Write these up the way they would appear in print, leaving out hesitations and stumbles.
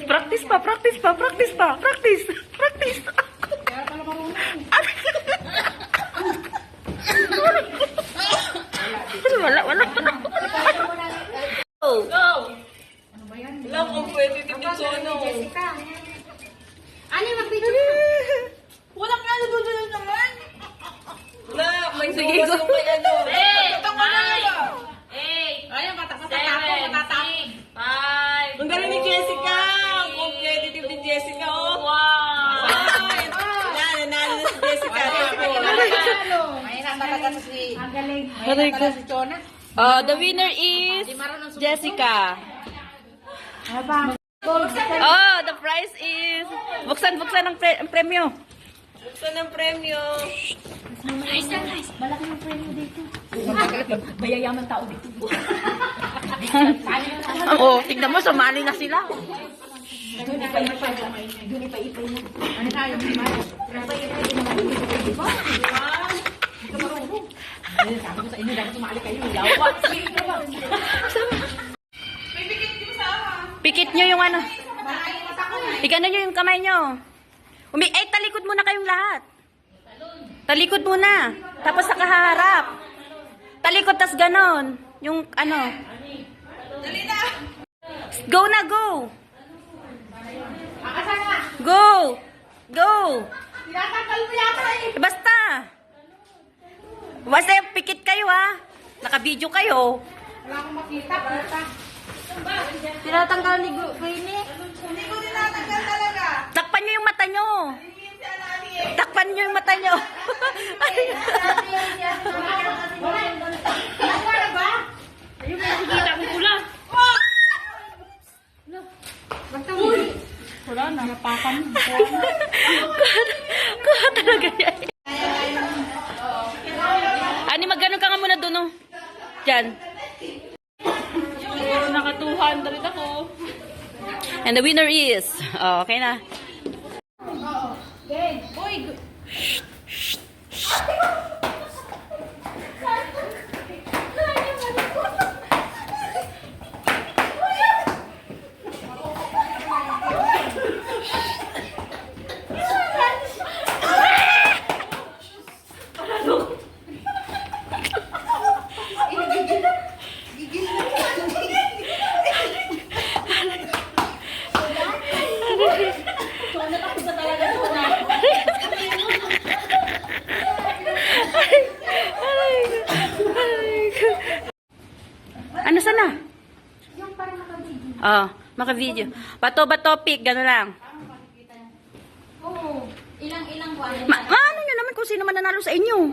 Practice pa, practice pa, practice pa, practice, practice. Wala, wala. Go. Lang ang pwede dito sa ano. Ano yung magbigay? Walang ano doon naman. Wala, may Sige, bukas go. yung may ano. Tama na. Ayun, matatapos. Ang galing ni Jessica. Competitive ni Jessica, oh. Wow! Ay, nanalo na si Jessica. Mahirap talaga si... Ang galing. Aray ko. Si Chona. Oh, the winner is Jessica. Oh, the prize is... Buksan ang ang premyo. Buksan ng premyo. Malaki yung premyo dito. Mayayaman tao dito. Oh, tignan mo, sumali na sila. Ano tayo? Sabi ko sa inyo, dapat sumali kayo. Yawa. Pikit nyo yung ano. Igano nyo yung kamay nyo. Talikod muna kayong lahat. Talikod muna. Tapos sa kaharap. Talikod, tas ganon. Yung ano. Dali na. Go na, go. Go. Go. Tinatanggal mo yata eh. Basta. Basta pikit kayo ha. Naka-video kayo. Wala akong makita. Puta. Tinatanggal ni Queenie. Hindi ko tinatanggal talaga. Takpan nyo yung mata nyo. Takpan nyo yung mata nyo. Wala ba? Ayun, nakikita ko pula. Basta mo. Wala na. Napakan. Kuha talaga yan. Ani, magkano ka nga muna doon, no? Diyan. Naka 200 ako. And the winner is... Oh, okay na. Ano sana? Yung parang nakabigil. Oh, maka-video. Bato-bato pick, gano'n lang. Oo. Ilang buwan. Ano nyo naman kung sino mananalo sa inyo?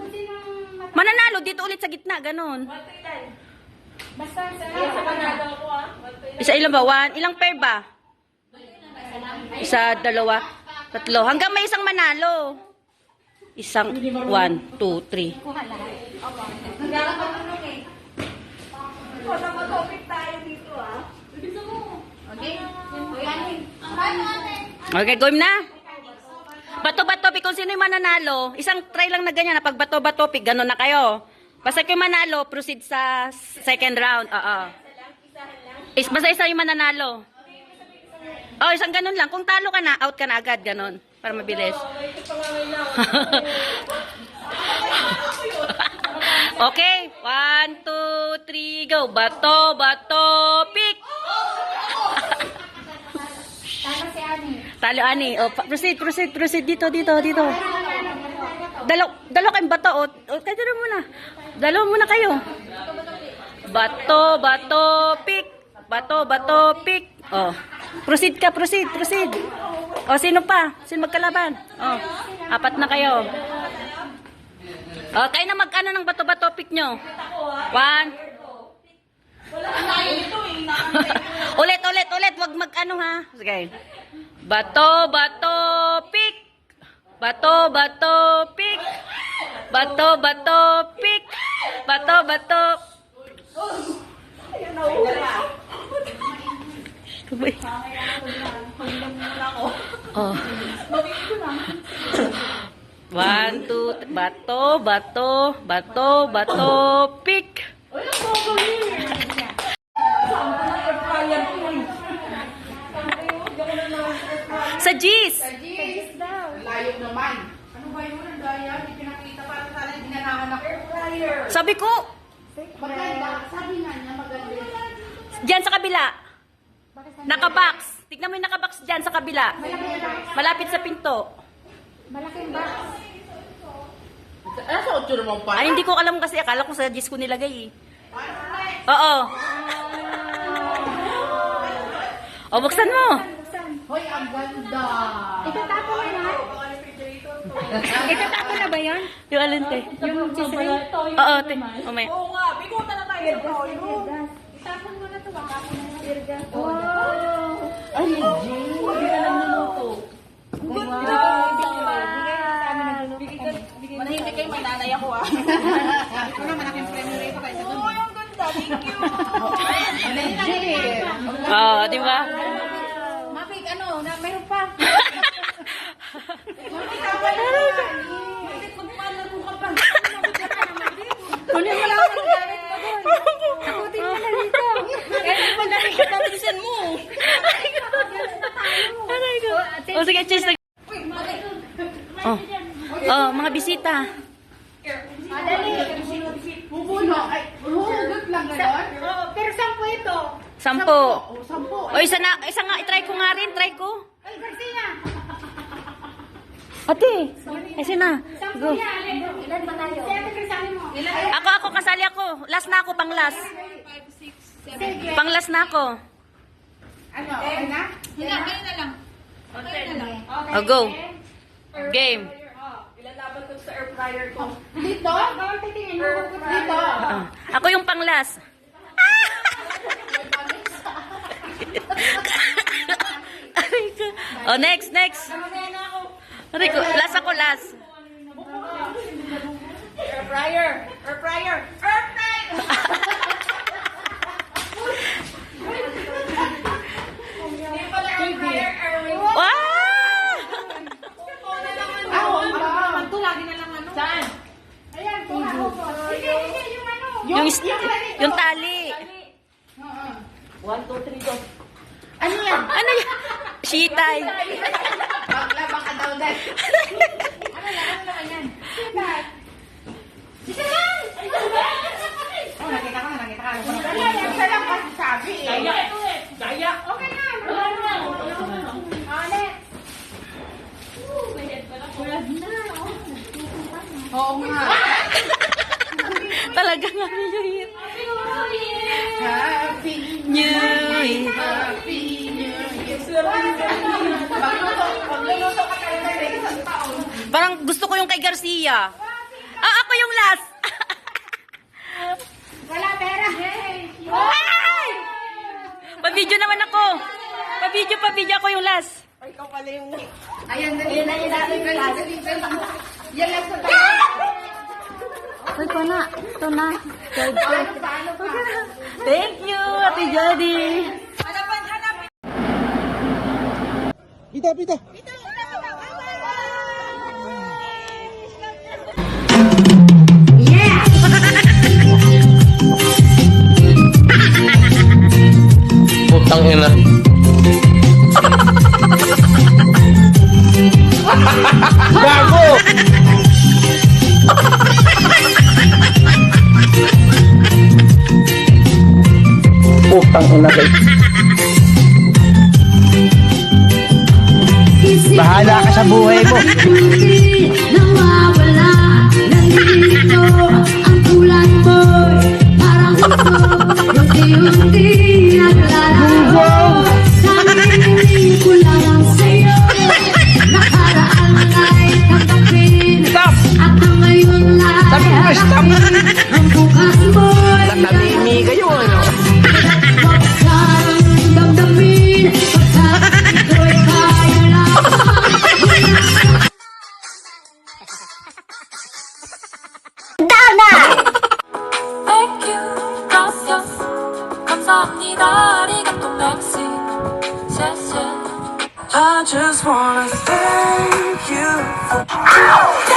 Mananalo, dito ulit sa gitna, gano'n. Basta sa panalo Ako ah. Isa ilang ba? One? Ilang pair ba? Isa, dalawa, tatlo. Hanggang may isang manalo. Isang, 1, 2, 3. kuha lahat. Opo. Nagdala pa tulong eh. Topic tayo dito ah. Okay? Paano ate? Okay, game na. Bato-bato pick, kung sino yung mananalo, isang try lang na ganyan, na pag bato-bato pick, gano'n na kayo. Basta kayo manalo, proceed sa second round. Oo. Basta isa yung mananalo. Oh, isang ganun lang. Kung talo ka na, out ka na agad, ganun. Para mabilis. Okay, 1, 2, 3, go. Bato, bato, pick. Tama si Ani. Talo, Ani. Oh, proceed. Dito. Dalaw kayong bato. Kayo na muna. Dalawa muna kayo. Bato, bato, pick. Bato, bato, pick. Oh. Proceed. Oh, sino pa? Sino magkalaban? Oh. 4 na kayo. Oh, kayo na mag-ano ng bato-bato pick nyo. 1. ulit. Wag mag-ano ha. Sige. Bato, bato, pick. Bato, bato, pick. Bato, bato, pick. Bato, bato. Oh. 1, 2, bato, pick. Sa G's. Layo naman. Ano ba yun? Ang daya. Hindi pinakita para sana hindi nanahanak. Air fryer. Sabi ko, Maganda. Sabi nga niya maganda. dyan sa kabila. Nakabox. Tignan mo yung nakabox dyan sa kabila. Malapit sa pinto. Malaking box. Sa 8 naman pa. Ay, hindi ko alam kasi. Akala ko sa G's ko nilagay eh. Oo. O, buksan mo. Hoy, ang ganda. Itatapo na yan? Itatapo na ba yan? Yung alin, te? Yung chisray? Oo, te. Umay. Oo nga, bigutan na tayo sa toyo. Itapon mo na ito. Baka ako na yung tirgas. Ay, legit. Hindi ka lang niluto. Manahimik kayo, may nanay ako ah. Ito na, malaking premium rate kayo sa doon. Oh, ang ganda. Thank you. Legit. Oo, di ba? Mapig, ano, na mayroon pa. Kunin mo lang ang gamit mo doon. Takutin mo na dito. Kaya mo na rin katapilisan mo. Aray ko. O, sige, cheers. Oh. Oh, mga bisita. Madali. Bubuno. Ay, hugot lang gano'n? Pero 10 ito. 10. Oh, 10. O, isa nga, itry ko nga rin, try ko. Ay, Garcia. Ate, isa na. 10 Go. yan. Ilan ba tayo? Siyempre, kasali mo. Ako, kasali ako. Last na ako, pang last. Sige. Pang last na ako. Ano, okay na? Kayo na lang. O, go. Game. Ilalaban ko sa air fryer ko. Dito? Bawal titingin mo. Dito. Ako yung pang last. Aray ko. O, next. Aray ko, last ako, last. Air fryer. Air fryer. Air fryer. Hindi pala air fryer. Air Wow! Ito lagi na lang ano. Saan? Ayan, kuha ko po. Sige, yung ano. Yung tali. 1, 2, 3, go. Ano yan? Ano yan? Shitay. Paglabang ka daw dahil. Ano naman yan? Sige lang! Oh, nakita ko na. Wala, yan siya lang kasi sabi eh. Daya. Okay na. Ulit. Oo nga. Talaga nga New Year. Happy New Year. Happy New Year. Pagluluto ka talaga na isang taon. Parang gusto ko yung kay Garcia. Ako yung last. Wala pera. Ay! Pa-video naman ako. Pa-video ako yung last. Ay, ikaw pala yung... Ayan na yung natin ko lang. Yan lang sa tayo. Ay, ito na. Ito na. Paano pa? Thank you, Ate Jody. Hanapan. Pita. Putang ina. Gago! Putang ina guys. Bahala ka sa buhay mo. Nawawala, nandito ang kulay mo'y parang ito, unti-unti naglalaho. Sabihin ko lang sa'yo, nakaraan ay tanggapin, Stop! at ang ngayon ay Sabi ko, stop! ang bukas mo'y Natamimi kayo, ano? huwag kang damdamin, pagkat ito'y kaya lang. Thank you, gracias, 감사합니다, 아리가또, merci, 谢谢. I just wanna thank you for